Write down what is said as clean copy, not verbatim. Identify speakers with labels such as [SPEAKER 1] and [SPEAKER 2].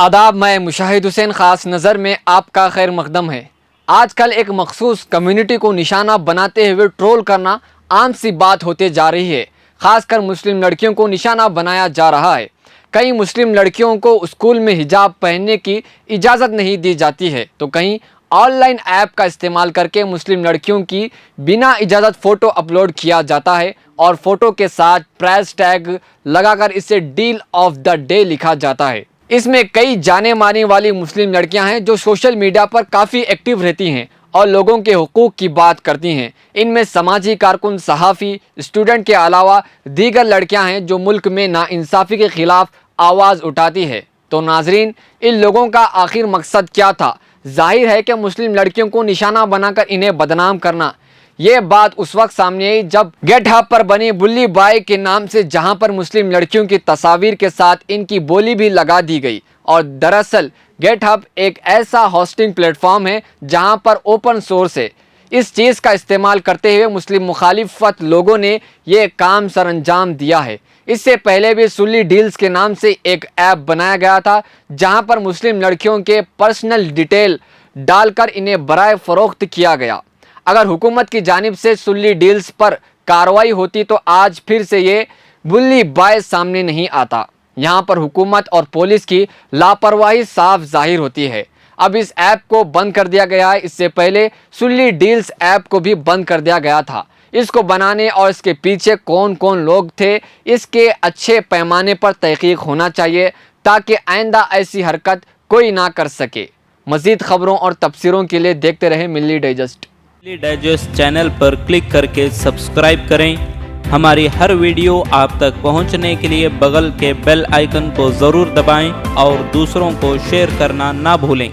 [SPEAKER 1] आदाब, मैं मुशाहिद हुसैन खास नज़र में आपका खैर मकदम है। आजकल एक मखसूस कम्युनिटी को निशाना बनाते हुए ट्रोल करना आम सी बात होते जा रही है। खासकर मुस्लिम लड़कियों को निशाना बनाया जा रहा है। कई मुस्लिम लड़कियों को स्कूल में हिजाब पहनने की इजाज़त नहीं दी जाती है, तो कहीं ऑनलाइन ऐप का इस्तेमाल करके मुस्लिम लड़कियों की बिना इजाज़त फ़ोटो अपलोड किया जाता है और फ़ोटो के साथ प्राइस टैग लगाकर इसे डील ऑफ द डे लिखा जाता है। इसमें कई जाने माने वाली मुस्लिम लड़कियां हैं जो सोशल मीडिया पर काफ़ी एक्टिव रहती हैं और लोगों के हुकूक की बात करती हैं। इनमें समाजी कारकुन, सहाफ़ी, स्टूडेंट के अलावा दीगर लड़कियां हैं जो मुल्क में नाइंसाफ़ी के ख़िलाफ़ आवाज़ उठाती है। तो नाजरीन, इन लोगों का आखिर मकसद क्या था? जाहिर है कि मुस्लिम लड़कियों को निशाना बनाकर इन्हें बदनाम करना। ये बात उस वक्त सामने आई जब गेटहब पर बनी बुल्ली बाय के नाम से जहां पर मुस्लिम लड़कियों की तस्वीर के साथ इनकी बोली भी लगा दी गई। और दरअसल गेटहब एक ऐसा होस्टिंग प्लेटफॉर्म है जहां पर ओपन सोर्स है। इस चीज़ का इस्तेमाल करते हुए मुस्लिम मुखालिफत लोगों ने ये काम सरअंजाम दिया है। इससे पहले भी सुल्ली डील्स के नाम से एक ऐप बनाया गया था जहां पर मुस्लिम लड़कियों के पर्सनल डिटेल डालकर इन्हें बराए फ़रोख्त किया गया। अगर हुकूमत की जानिब से सुल्ली डील्स पर कार्रवाई होती तो आज फिर से ये बुल्ली बाय सामने नहीं आता। यहाँ पर हुकूमत और पुलिस की लापरवाही साफ जाहिर होती है। अब इस ऐप को बंद कर दिया गया है। इससे पहले सुल्ली डील्स ऐप को भी बंद कर दिया गया था। इसको बनाने और इसके पीछे कौन कौन लोग थे, इसके अच्छे पैमाने पर तहकीक होना चाहिए ताकि आइंदा ऐसी हरकत कोई ना कर सके। मज़ीद खबरों और तफसीरों के लिए देखते रहे मिल्ली डाइजेस्ट।
[SPEAKER 2] मिल्ली डाइजेस्ट चैनल पर क्लिक करके सब्सक्राइब करें। हमारी हर वीडियो आप तक पहुंचने के लिए बगल के बेल आइकन को ज़रूर दबाएं और दूसरों को शेयर करना ना भूलें।